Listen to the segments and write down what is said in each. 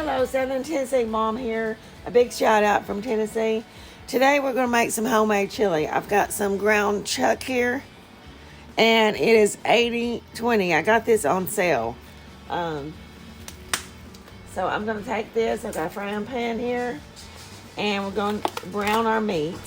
Hello, Southern Tennessee Mom here. A big shout out from Tennessee. Today we're going to make some homemade chili. I've got some ground chuck here, and it is 80/20. I got this on sale. So I'm going to take this. I've got a frying pan here, and we're going to brown our meat.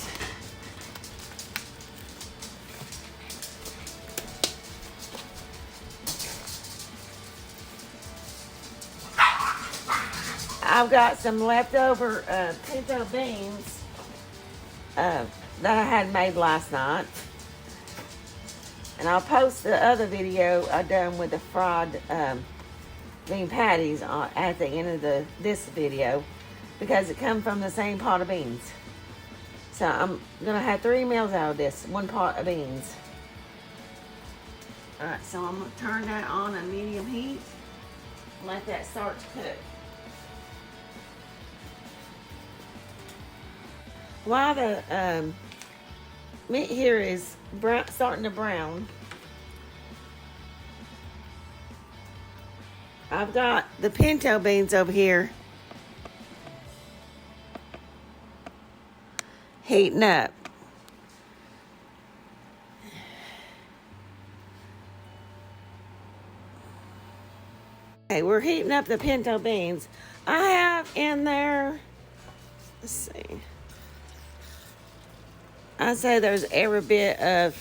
I've got some leftover pinto beans that I had made last night. And I'll post the other video I done with the fried bean patties at the end of this video, because it comes from the same pot of beans. So I'm going to have 3 meals out of this, 1 pot of beans. Alright, so I'm going to turn that on a medium heat. Let that start to cook. While the meat here is starting to brown, I've got the pinto beans over here heating up. Okay, we're heating up the pinto beans. I have in there, let's see, I'd say there's every bit of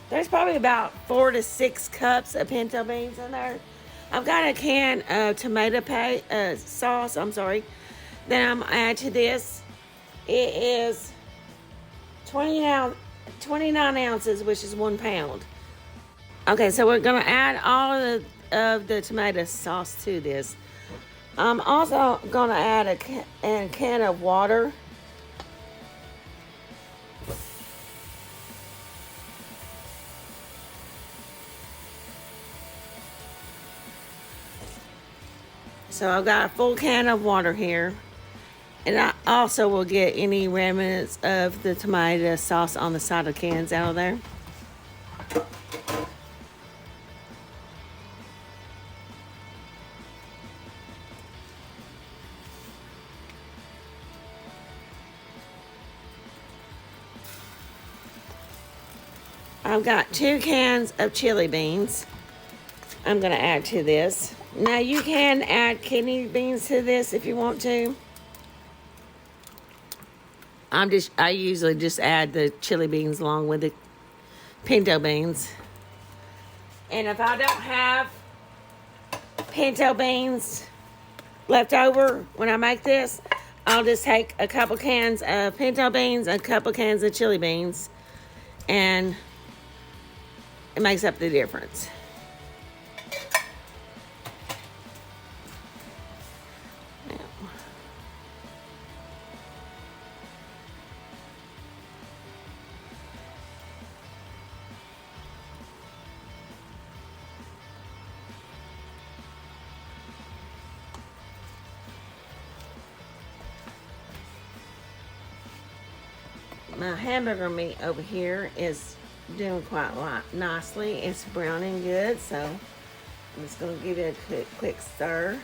there's probably about 4 to 6 cups of pinto beans in there. I've got a can of tomato sauce, that I'm gonna add to this. It is 29 ounces, which is 1 pound. Okay, so we're gonna add all of the tomato sauce to this. I'm also going to add a can of water. So I've got a full can of water here. And I also will get any remnants of the tomato sauce on the side of the cans out of there. I've got 2 cans of chili beans I'm going to add to this. Now you can add kidney beans to this if you want to. I usually just add the chili beans along with the pinto beans. And if I don't have pinto beans left over when I make this, I'll just take a couple cans of pinto beans, a couple cans of chili beans, and it makes up the difference. My hamburger meat over here is doing quite nicely. It's browning good, so I'm just going to give it a quick stir.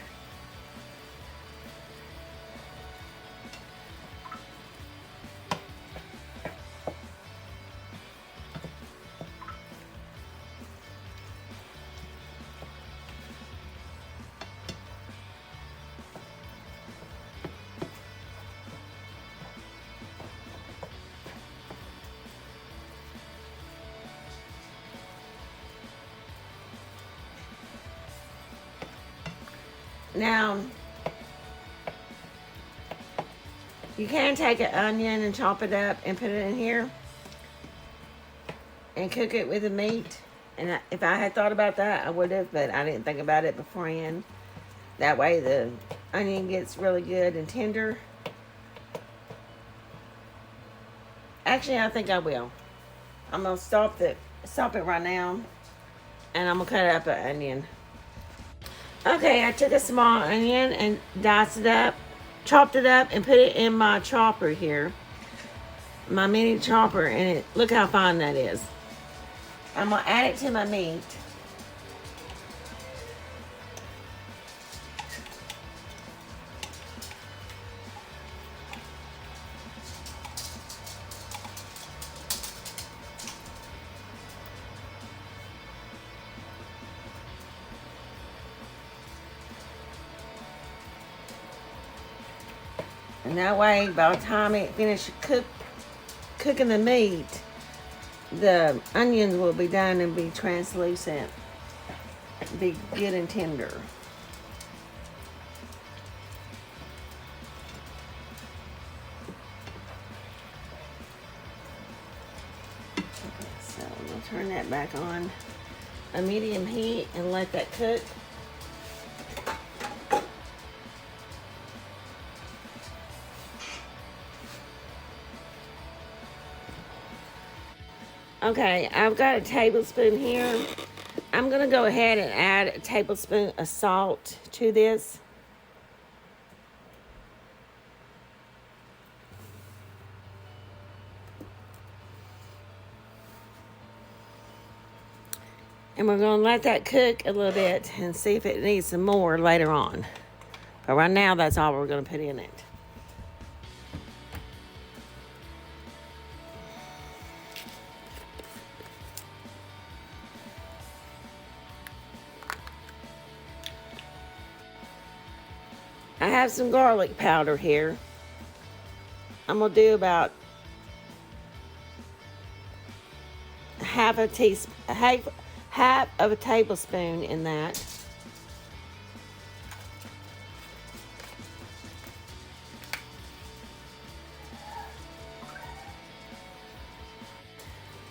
Now, you can take an onion and chop it up and put it in here and cook it with the meat. And if I had thought about that, I would have, but I didn't think about it beforehand. That way the onion gets really good and tender. Actually, I think I will. I'm going to stop it right now, and I'm going to cut up an onion. Okay, I took a small onion and diced it up, chopped it up, and put it in my chopper here. My mini chopper, and look how fine that is. I'm going to add it to my meat. And that way, by the time it finishes cooking the meat, the onions will be done and be translucent, be good and tender. So I'm gonna turn that back on a medium heat and let that cook. Okay, I've got a tablespoon here. I'm going to go ahead and add a tablespoon of salt to this. And we're going to let that cook a little bit and see if it needs some more later on. But right now, that's all we're going to put in it. I have some garlic powder here. I'm going to do about half of a tablespoon in that.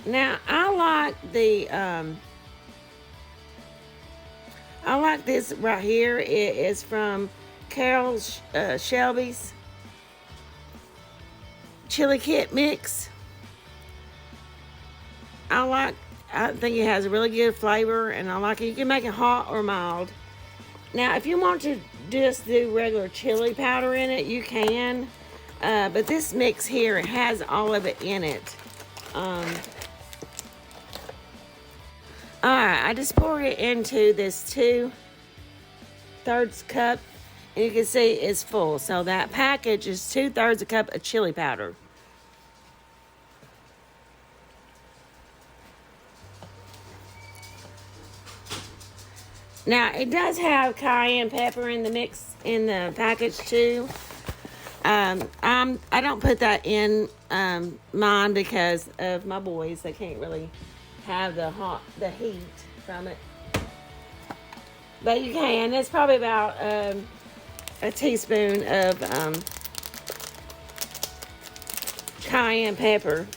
Now I like this right here. It is from Carol Shelby's chili kit mix. I think it has a really good flavor, and I like it. You can make it hot or mild. Now, if you want to just do regular chili powder in it, you can. But this mix here, it has all of it in it. Alright, I just poured it into this 2/3 cup. And you can see it's full. So that package is 2/3 a cup of chili powder. Now, it does have cayenne pepper in the mix, in the package too. I don't put that in mine because of my boys. They can't really have the heat from it. But you can. It's probably about a teaspoon of cayenne pepper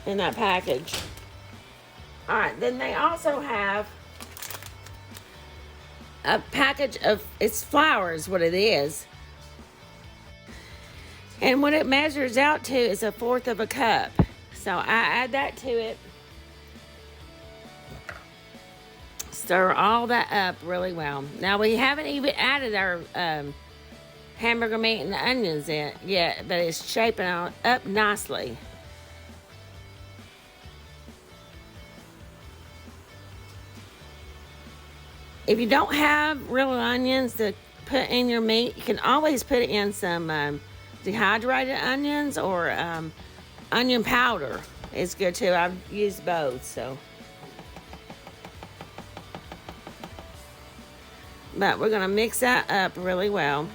in that package. Alright, then they also have a package of, it's flour is what it is. And what it measures out to is 1/4 of a cup. So I add that to it. Stir all that up really well. Now we haven't even added our hamburger meat and the onions in yet, but it's shaping up nicely. If you don't have real onions to put in your meat, you can always put in some dehydrated onions or onion powder. It's good too. I've used both, so. But we're gonna mix that up really well.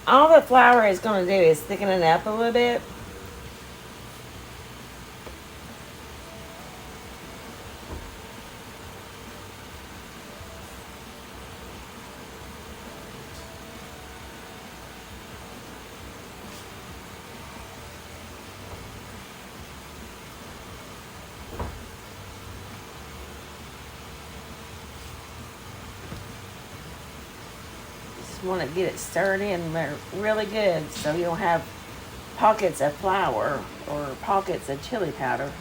All the flour is going to do is thicken it up a little bit. want to get it stirred in there really good so you don't have pockets of flour or pockets of chili powder.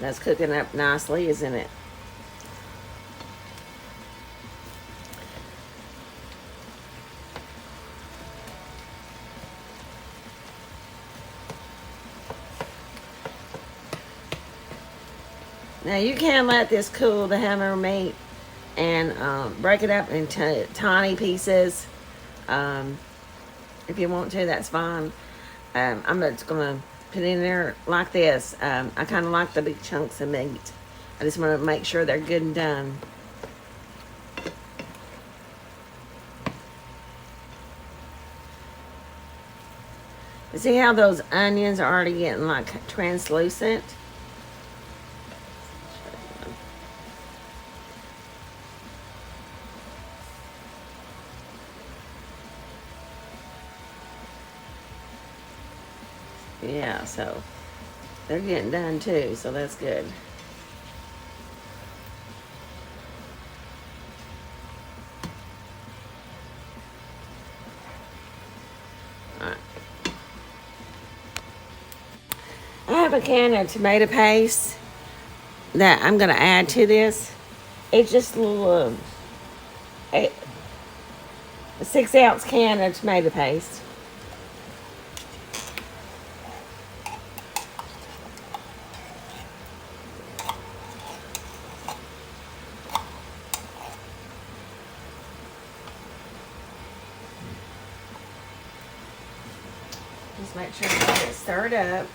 That's cooking up nicely, isn't it? Now you can let this cool, the hamburger meat, and break it up into tiny pieces. If you want to, that's fine. I'm just gonna put it in there like this. I kind of like the big chunks of meat. I just want to make sure they're good and done. See how those onions are already getting like translucent? Yeah, so they're getting done too, so that's good. Alright. I have a can of tomato paste that I'm going to add to this. It's just a little, a 6-ounce can of tomato paste. Just make sure you get it stirred up.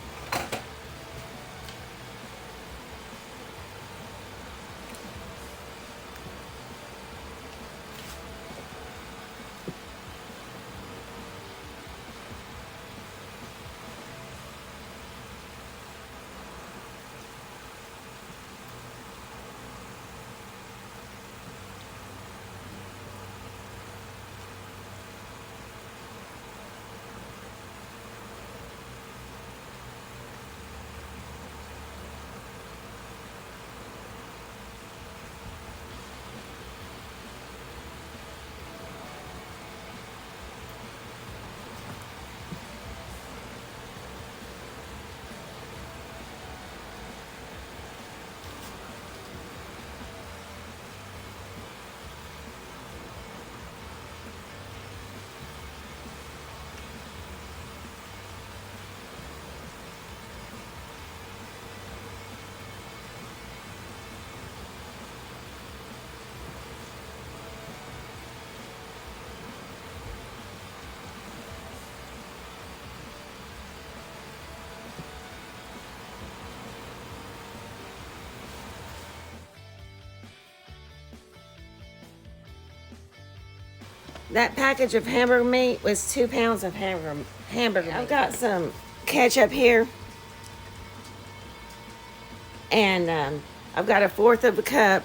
That package of hamburger meat was 2 pounds of hamburger meat. I've got some ketchup here. And I've got 1/4 of a cup,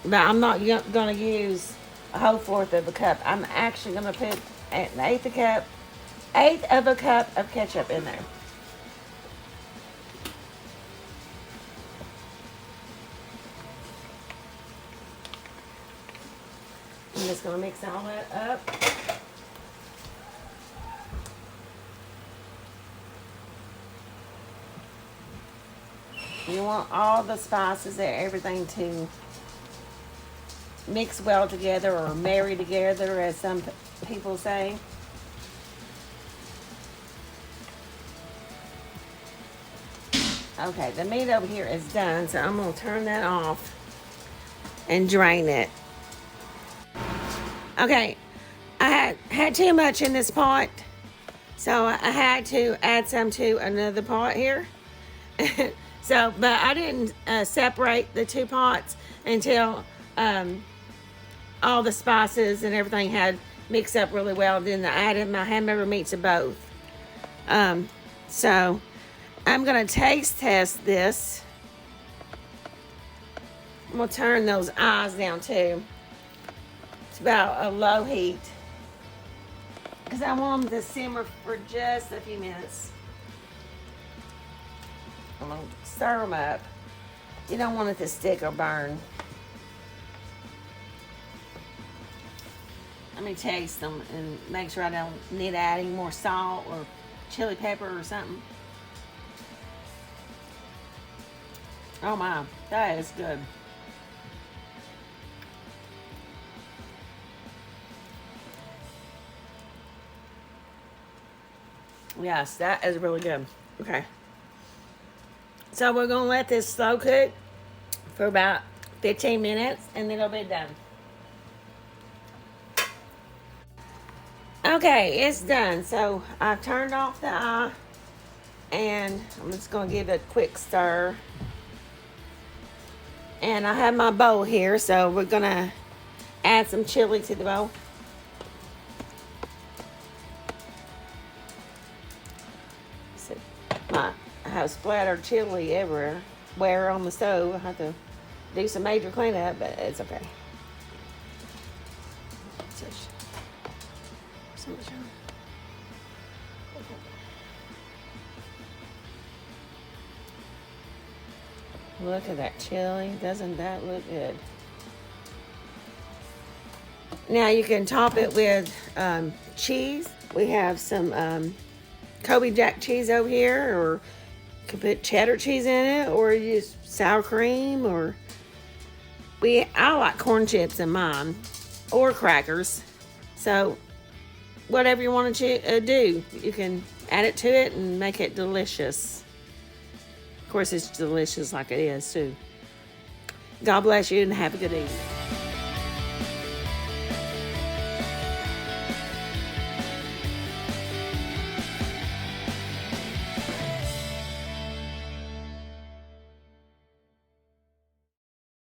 but I'm not going to use a whole 1/4 of a cup. I'm actually going to put an 1/8 of a cup of ketchup in there. I'm just going to mix all that up. You want all the spices and everything to mix well together, or marry together, as some people say. Okay, the meat over here is done, so I'm going to turn that off and drain it. Okay, I had too much in this pot, so I had to add some to another pot here. So, but I didn't separate the 2 pots until all the spices and everything had mixed up really well. Then I added my hamburger meat to both. So I'm going to taste test this. I'm going to turn those eyes down too. It's about a low heat, because I want them to simmer for just a few minutes. I'm going to stir them up. You don't want it to stick or burn. Let me taste them and make sure I don't need to add any more salt or chili pepper or something. Oh my, that is good. Yes, that is really good. Okay. So we're going to let this slow cook for about 15 minutes, and then it'll be done. Okay, it's done. So I've turned off the eye, and I'm just going to give it a quick stir. And I have my bowl here, so we're going to add some chili to the bowl. So I have splattered chili everywhere on the stove. I have to do some major cleanup, but it's okay. Look at that chili. Doesn't that look good? Now you can top it with cheese. We have some Kobe Jack cheese over here, or you can put cheddar cheese in it, or use sour cream, or I like corn chips in mine, or crackers. So whatever you want to do, you can add it to it and make it delicious. Of course, it's delicious like it is too. God bless you and have a good evening.